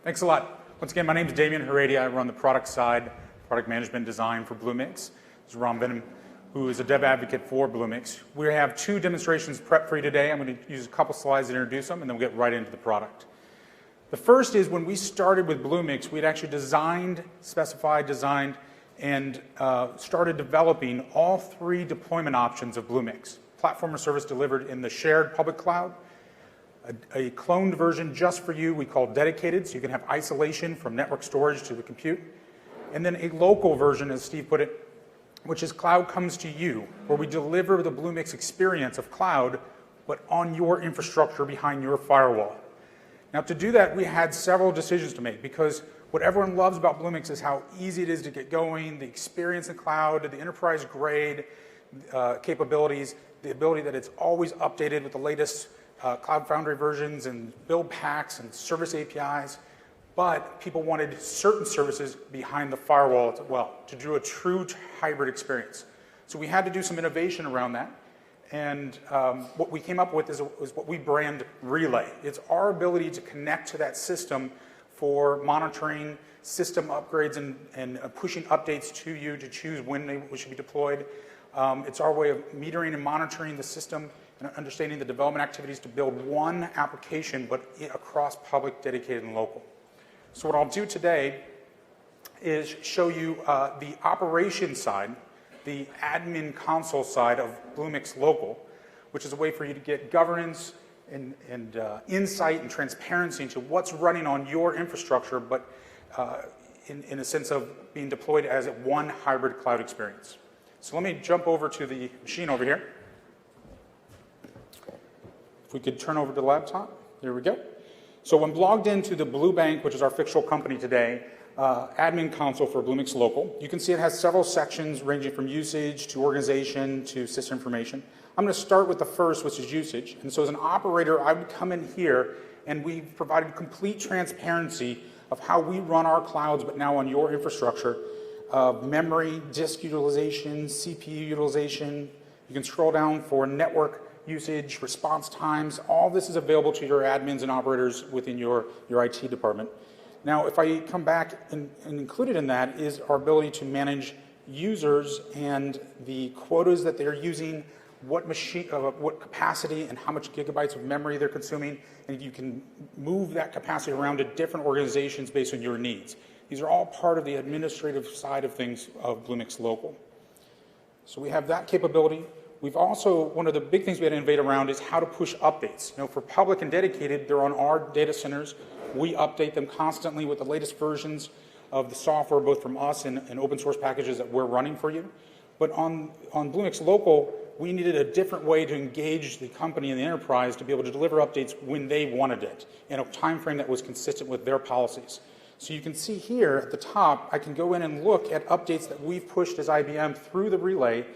Thanks a lot. Once again, my name is Damian Heredia. I run the product side, product management design for Bluemix. This is Ron Venom, who is a dev advocate for Bluemix. We have two demonstrations prepped for you today. I'm going to use a couple slides to introduce them, and then we'll get right into the product. The first is when we started with Bluemix, we had actually designed, and started developing all three deployment options of Bluemix. Platform or service delivered in the shared public cloud, a cloned version just for you we call dedicated, so you can have isolation from network storage to the compute, and then a local version, as Steve put it, which is cloud comes to you, where we deliver the Bluemix experience of cloud, but on your infrastructure behind your firewall. Now, to do that, we had several decisions to make, because what everyone loves about Bluemix is how easy it is to get going, the experience in cloud, the enterprise grade capabilities, the ability that it's always updated with the latest Cloud Foundry versions and build packs and service APIs, but people wanted certain services behind the firewall as well to do a true hybrid experience. So we had to do some innovation around that, and what we came up with is what we brand Relay. It's our ability to connect to that system for monitoring system upgrades and pushing updates to you to choose when they should be deployed. It's our way of metering and monitoring the system and understanding the development activities to build one application, but across public, dedicated, and local. So what I'll do today is show you the operations side, the admin console side of Bluemix Local, which is a way for you to get governance and insight and transparency into what's running on your infrastructure, but in a sense of being deployed as one hybrid cloud experience. So let me jump over to the machine over here. If we could turn over to the laptop, there we go. So when logged into the Blue Bank, which is our fictional company today, admin console for Bluemix Local, you can see it has several sections ranging from usage to organization to system information. I'm going to start with the first, which is usage. And so as an operator, I would come in here, and we've provided complete transparency of how we run our clouds, but now on your infrastructure, memory, disk utilization, CPU utilization. You can scroll down for network usage, response times. All this is available to your admins and operators within your IT department. Now, if I come back and included in that is our ability to manage users and the quotas that they're using, what capacity and how much gigabytes of memory they're consuming, and you can move that capacity around to different organizations based on your needs. These are all part of the administrative side of things of Bluemix Local. So we have that capability. We've also, one of the big things we had to innovate around is how to push updates. You know, for public and dedicated, they're on our data centers. We update them constantly with the latest versions of the software, both from us and open source packages that we're running for you. But on Bluemix Local, we needed a different way to engage the company and the enterprise to be able to deliver updates when they wanted it in a time frame that was consistent with their policies. So you can see here at the top, I can go in and look at updates that we've pushed as IBM through the relay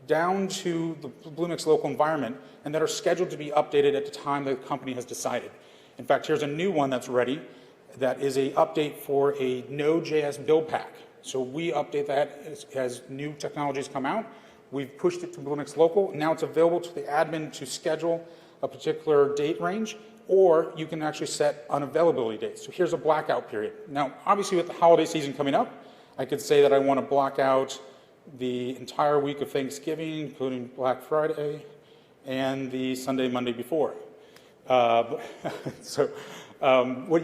down to the Bluemix Local environment, and that are scheduled to be updated at the time the company has decided. In fact, here's a new one that's ready that is an update for a Node.js build pack. So we update that as new technologies come out. We've pushed it to Bluemix Local. Now it's available to the admin to schedule a particular date range, or you can actually set unavailability dates. So here's a blackout period. Now, obviously with the holiday season coming up, I could say that I want to block out the entire week of Thanksgiving, including Black Friday and the Sunday, Monday before. What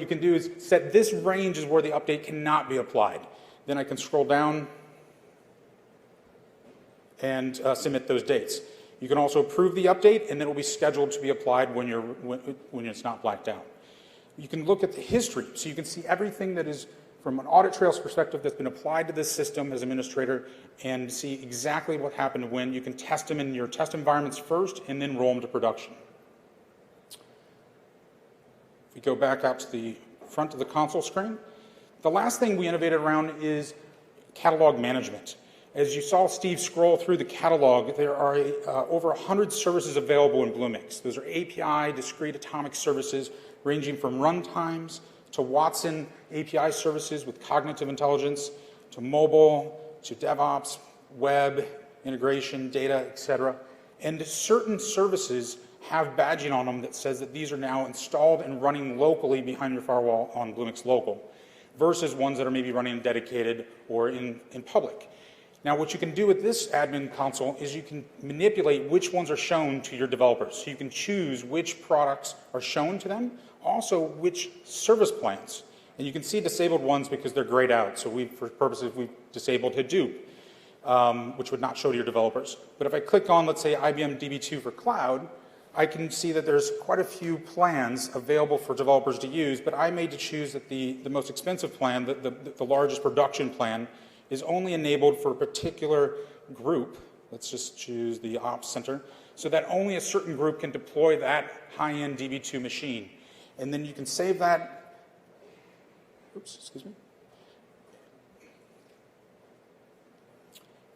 you can do is set this range is where the update cannot be applied. Then I can scroll down and submit those dates. You can also approve the update, and then it will be scheduled to be applied when it's not blacked out. You can look at the history, so you can see everything that is from an audit trails perspective that's been applied to this system as administrator, and see exactly what happened when. You can test them in your test environments first and then roll them to production. If we go back out to the front of the console screen, the last thing we innovated around is catalog management. As you saw Steve scroll through the catalog, there are over 100 services available in Bluemix. Those are API, discrete atomic services, ranging from runtimes to Watson API services with cognitive intelligence, to mobile, to DevOps, web, integration, data, etc. And certain services have badging on them that says that these are now installed and running locally behind your firewall on Bluemix Local, versus ones that are maybe running dedicated or in public. Now, what you can do with this admin console is you can manipulate which ones are shown to your developers. So you can choose which products are shown to them, also which service plans. And you can see disabled ones because they're grayed out. So for purposes, we've disabled Hadoop, which would not show to your developers. But if I click on, let's say, IBM DB2 for cloud, I can see that there's quite a few plans available for developers to use, but I made to choose that the most expensive plan, the largest production plan, is only enabled for a particular group. Let's just choose the Ops Center, so that only a certain group can deploy that high-end DB2 machine. And then you can save that. Oops, excuse me.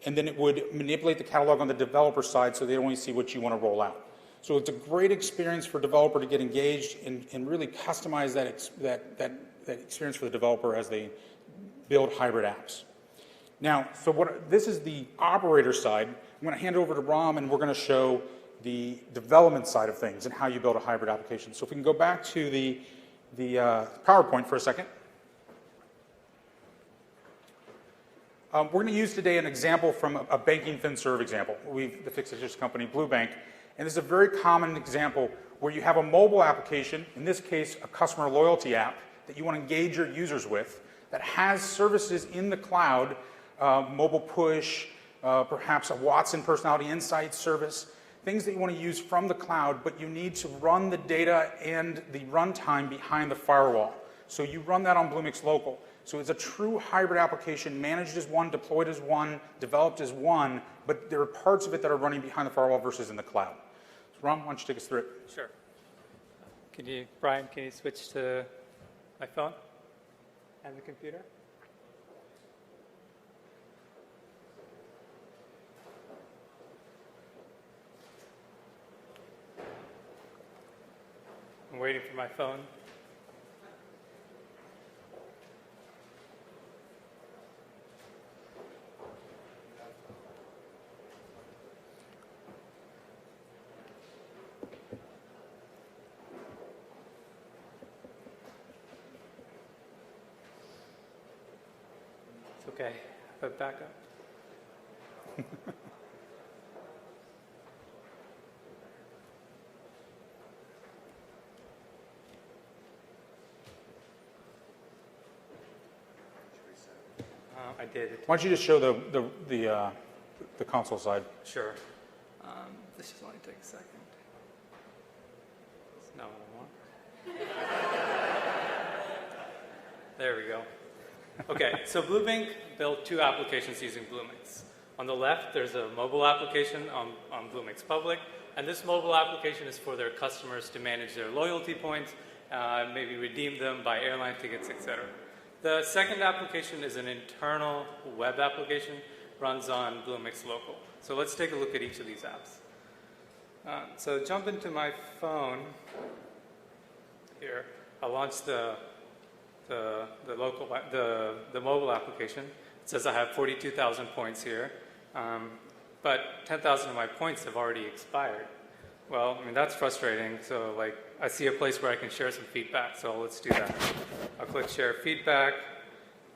And then it would manipulate the catalog on the developer side so they only see what you want to roll out. So it's a great experience for a developer to get engaged and really customize that experience for the developer as they build hybrid apps. Now, this is the operator side. I'm going to hand it over to Ram, and we're going to show the development side of things and how you build a hybrid application. So if we can go back to the PowerPoint for a second. We're going to use today an example from a banking FinServe example. The fictitious company, Blue Bank. And this is a very common example where you have a mobile application, in this case, a customer loyalty app that you want to engage your users with that has services in the cloud, mobile push, perhaps a Watson Personality Insights service, things that you want to use from the cloud, but you need to run the data and the runtime behind the firewall. So you run that on Bluemix Local. So it's a true hybrid application, managed as one, deployed as one, developed as one, but there are parts of it that are running behind the firewall versus in the cloud. So Ram, why don't you take us through it? Sure. Brian, can you switch to my phone and the computer? I'm waiting for my phone. It's okay, but back up. I did. Why don't you just show the console side? Sure. This should only take a second. It's not what I want. There we go. Okay, so Bluebank built two applications using Bluemix. On the left, there's a mobile application on Bluemix Public, and this mobile application is for their customers to manage their loyalty points, maybe redeem them, buy airline tickets, etc. The second application is an internal web application, runs on Bluemix Local. So let's take a look at each of these apps. So jump into my phone here. I'll launch the mobile application. It says I have 42,000 points here, but 10,000 of my points have already expired. Well, I mean, that's frustrating. So like, I see a place where I can share some feedback. So let's do that. I'll click share feedback,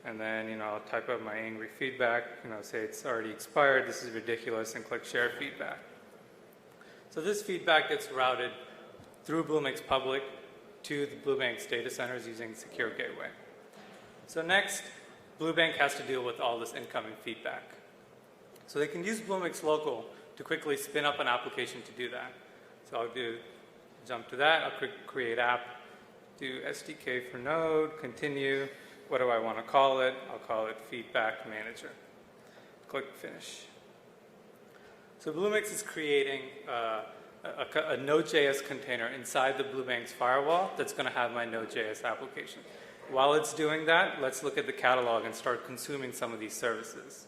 and then, I'll type up my angry feedback, say it's already expired, this is ridiculous, and click share feedback. So this feedback gets routed through Bluemix Public to the Bluebank's data centers using Secure Gateway. So next, Bluebank has to deal with all this incoming feedback. So they can use Bluemix Local to quickly spin up an application to do that. So I'll jump to that, I'll click Create App, do SDK for Node, continue. What do I want to call it? I'll call it Feedback Manager. Click Finish. So Bluemix is creating a Node.js container inside the Bluebank's firewall that's going to have my Node.js application. While it's doing that, let's look at the catalog and start consuming some of these services.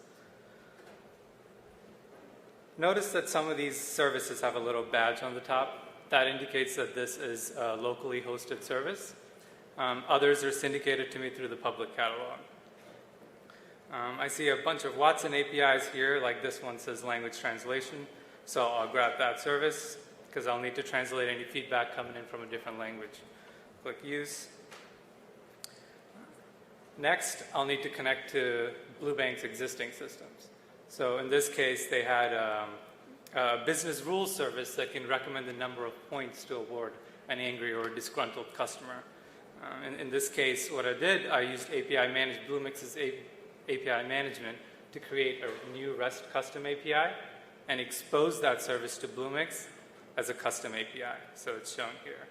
Notice that some of these services have a little badge on the top. That indicates that this is a locally hosted service. Others are syndicated to me through the public catalog. I see a bunch of Watson APIs here, like this one says language translation, so I'll grab that service. because I'll need to translate any feedback coming in from a different language. Click Use. Next, I'll need to connect to Bluebank's existing systems. So in this case, they had a business rules service that can recommend the number of points to award an angry or disgruntled customer. In this case, what I did, I used Bluemix's API management to create a new REST custom API and expose that service to Bluemix as a custom API. So it's shown here.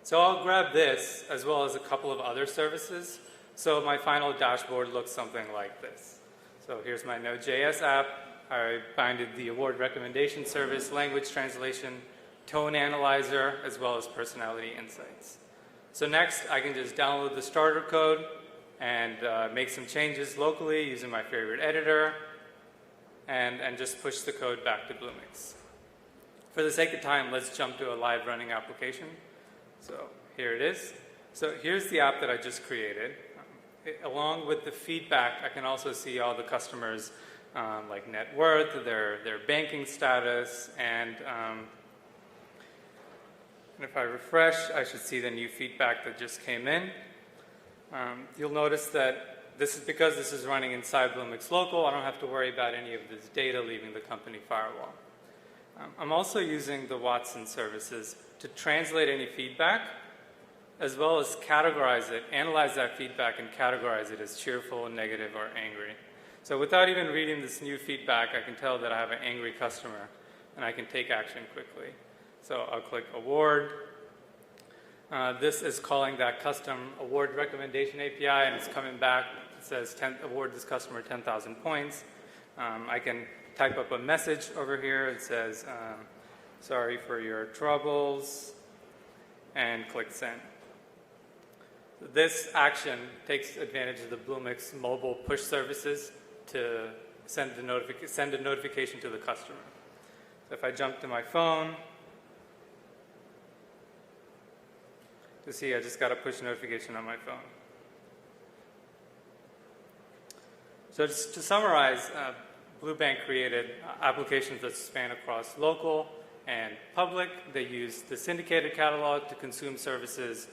So I'll grab this as well as a couple of other services. So my final dashboard looks something like this. So here's my Node.js app. I binded the award recommendation service, language translation, tone analyzer, as well as personality insights. So next, I can just download the starter code and make some changes locally using my favorite editor and just push the code back to Bluemix. For the sake of time, let's jump to a live running application. So here it is. So here's the app that I just created. Along with the feedback, I can also see all the customers' like net worth, their banking status, and if I refresh, I should see the new feedback that just came in. You'll notice that because this is running inside Bluemix Local, I don't have to worry about any of this data leaving the company firewall. I'm also using the Watson services to translate any feedback, as well as categorize it, analyze that feedback, and categorize it as cheerful, negative, or angry. So without even reading this new feedback, I can tell that I have an angry customer, and I can take action quickly. So I'll click Award. This is calling that custom award recommendation API, and it's coming back. It says award this customer 10,000 points. I can type up a message over here. It says, sorry for your troubles, and click Send. This action takes advantage of the Bluemix mobile push services to send a notification to the customer. So if I jump to my phone, to see I just got a push notification on my phone. So just to summarize, Bluebank created applications that span across local and public. They use the syndicated catalog to consume services,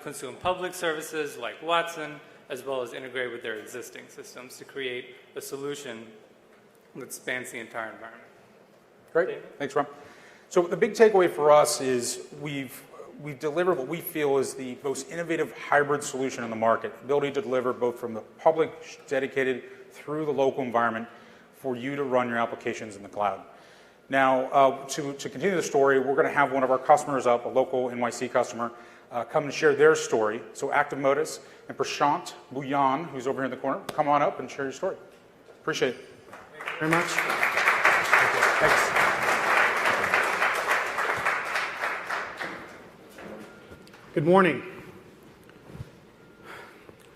consume public services like Watson, as well as integrate with their existing systems to create a solution that spans the entire environment. Great. Thanks, Ron. So the big takeaway for us is we've delivered what we feel is the most innovative hybrid solution in the market, ability to deliver both from the public dedicated through the local environment for you to run your applications in the cloud. Now, to continue the story, we're going to have one of our customers up, a local NYC customer, come and share their story. So Active Modus and Prashant Bhuyan, who's over here in the corner, come on up and share your story. Appreciate it. Thank you very much. Thanks. Good morning.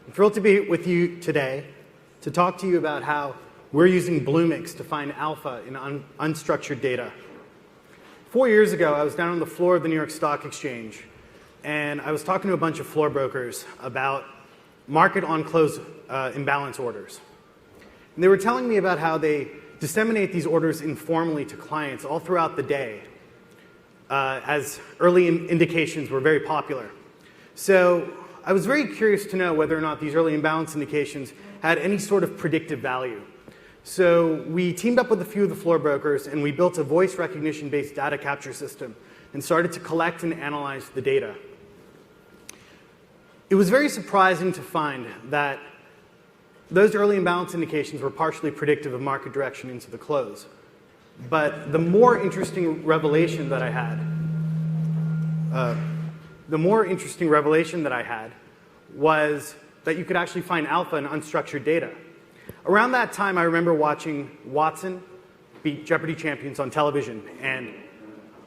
I'm thrilled to be with you today to talk to you about how we're using Bluemix to find alpha in unstructured data. 4 years ago, I was down on the floor of the New York Stock Exchange, and I was talking to a bunch of floor brokers about market on-close imbalance orders. And they were telling me about how they disseminate these orders informally to clients all throughout the day, as early indications were very popular. So I was very curious to know whether or not these early imbalance indications had any sort of predictive value. So we teamed up with a few of the floor brokers, and we built a voice recognition-based data capture system and started to collect and analyze the data. It was very surprising to find that those early imbalance indications were partially predictive of market direction into the close. But the more interesting revelation that I had, was that you could actually find alpha in unstructured data. Around that time, I remember watching Watson beat Jeopardy champions on television, and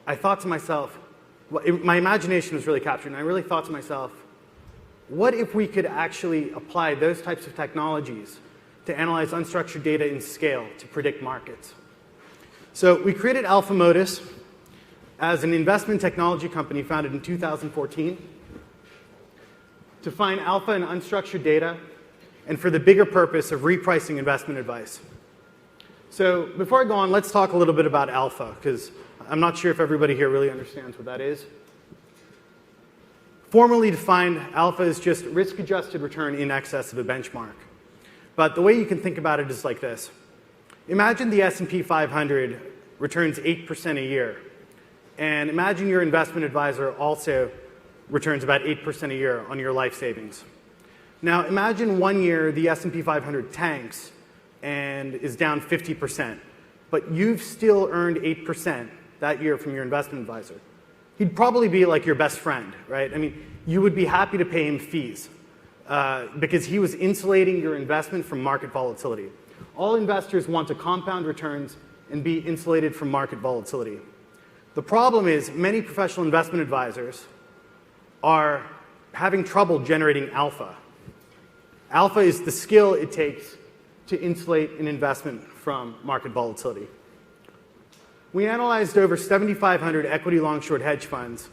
I thought to myself, my imagination was really captured, and I really thought to myself, what if we could actually apply those types of technologies to analyze unstructured data in scale to predict markets? So we created Alpha Modus as an investment technology company founded in 2014 to find alpha in unstructured data and for the bigger purpose of repricing investment advice. So before I go on, let's talk a little bit about alpha, because I'm not sure if everybody here really understands what that is. Formally defined, alpha is just risk-adjusted return in excess of a benchmark. But the way you can think about it is like this. Imagine the S&P 500 returns 8% a year. And imagine your investment advisor also returns about 8% a year on your life savings. Now imagine 1 year the S&P 500 tanks and is down 50%, but you've still earned 8% that year from your investment advisor. He'd probably be like your best friend, right? I mean, you would be happy to pay him fees because he was insulating your investment from market volatility. All investors want to compound returns and be insulated from market volatility. The problem is many professional investment advisors are having trouble generating alpha. Alpha is the skill it takes to insulate an investment from market volatility. We analyzed over 7,500 equity long-short hedge funds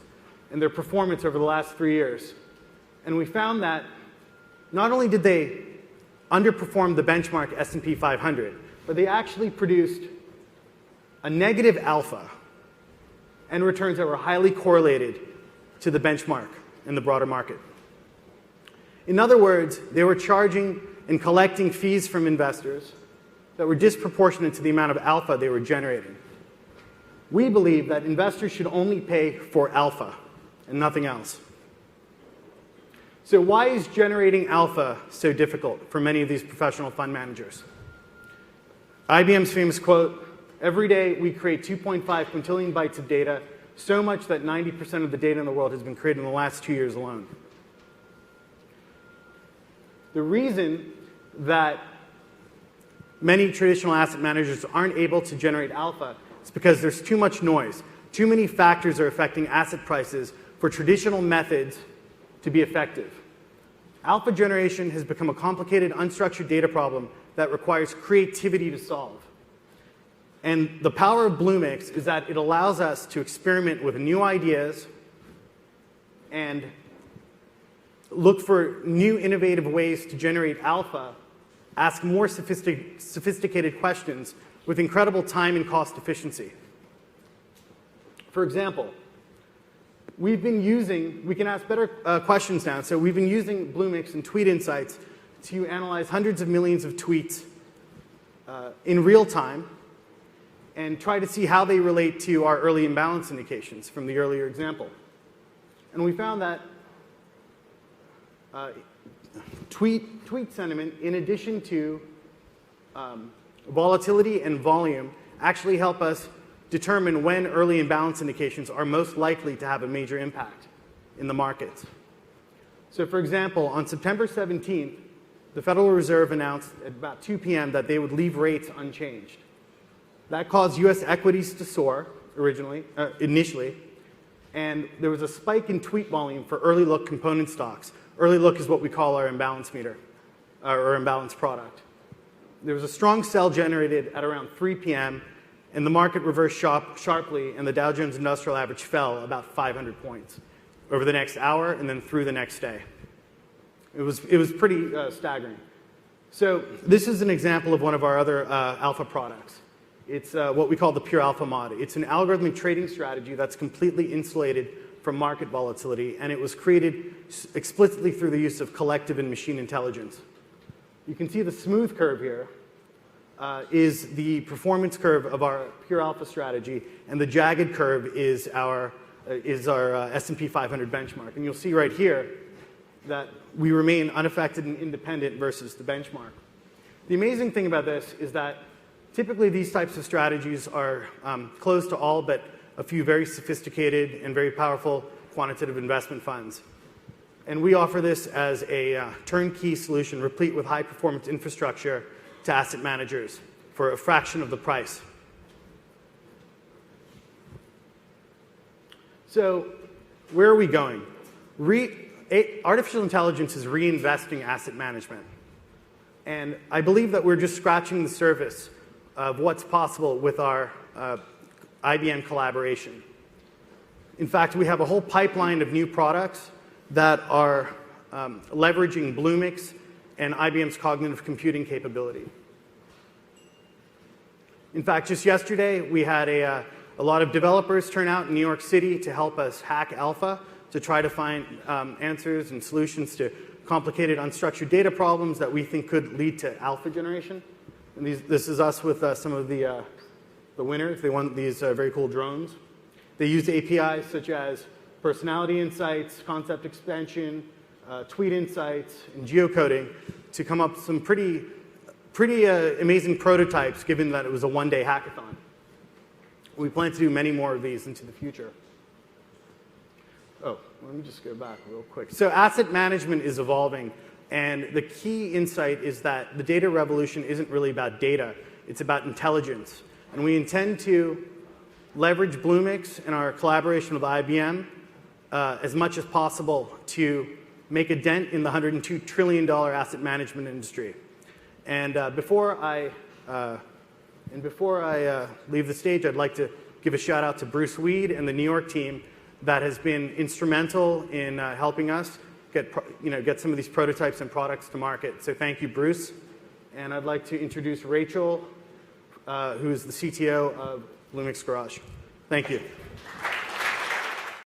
and their performance over the last 3 years. And we found that not only did they underperform the benchmark S&P 500, but they actually produced a negative alpha and returns that were highly correlated to the benchmark in the broader market. In other words, they were charging and collecting fees from investors that were disproportionate to the amount of alpha they were generating. We believe that investors should only pay for alpha and nothing else. So why is generating alpha so difficult for many of these professional fund managers? IBM's famous quote, "Every day we create 2.5 quintillion bytes of data, so much that 90% of the data in the world has been created in the last 2 years alone." The reason that many traditional asset managers aren't able to generate alpha is because there's too much noise. Too many factors are affecting asset prices for traditional methods to be effective. Alpha generation has become a complicated, unstructured data problem that requires creativity to solve. And the power of Bluemix is that it allows us to experiment with new ideas and look for new innovative ways to generate alpha, ask more sophisticated questions with incredible time and cost efficiency. For example, we can ask better questions now. So we've been using Bluemix and Tweet Insights to analyze hundreds of millions of tweets in real time and try to see how they relate to our early imbalance indications from the earlier example. And we found that tweet sentiment, in addition to volatility and volume, actually help us determine when early imbalance indications are most likely to have a major impact in the markets. So for example, on September 17th, the Federal Reserve announced at about 2 p.m. that they would leave rates unchanged. That caused US equities to soar initially, and there was a spike in tweet volume for early look component stocks. Early look is what we call our imbalance meter, or imbalance product. There was a strong sell generated at around 3 p.m., and the market reversed sharply, and the Dow Jones Industrial Average fell about 500 points over the next hour and then through the next day. It was pretty staggering. So this is an example of one of our other alpha products. It's what we call the Pure Alpha Mod. It's an algorithmic trading strategy that's completely insulated from market volatility, and it was created explicitly through the use of collective and machine intelligence. You can see the smooth curve here is the performance curve of our Pure Alpha strategy, and the jagged curve is our S&P 500 benchmark. And you'll see right here that we remain unaffected and independent versus the benchmark. The amazing thing about this is that typically these types of strategies are closed to all but a few very sophisticated and very powerful quantitative investment funds. And we offer this as a turnkey solution replete with high-performance infrastructure to asset managers for a fraction of the price. So where are we going? Artificial intelligence is reinvesting asset management. And I believe that we're just scratching the surface of what's possible with our IBM collaboration. In fact, we have a whole pipeline of new products that are leveraging Bluemix and IBM's cognitive computing capability. In fact, just yesterday, we had a A lot of developers turn out in New York City to help us hack alpha, to try to find answers and solutions to complicated unstructured data problems that we think could lead to alpha generation. And this is us with some of the winners. They won these very cool drones. They use APIs such as personality insights, concept expansion, tweet insights, and geocoding to come up with some pretty amazing prototypes, given that it was a one-day hackathon. We plan to do many more of these into the future. Oh, let me just go back real quick. So asset management is evolving, and the key insight is that the data revolution isn't really about data. It's about intelligence. And we intend to leverage Bluemix in our collaboration with IBM as much as possible to make a dent in the $102 trillion asset management industry. And before I leave the stage, I'd like to give a shout out to Bruce Weed and the New York team that has been instrumental in helping us get some of these prototypes and products to market. So thank you, Bruce. And I'd like to introduce Rachel, who is the CTO of Bluemix Garage. Thank you.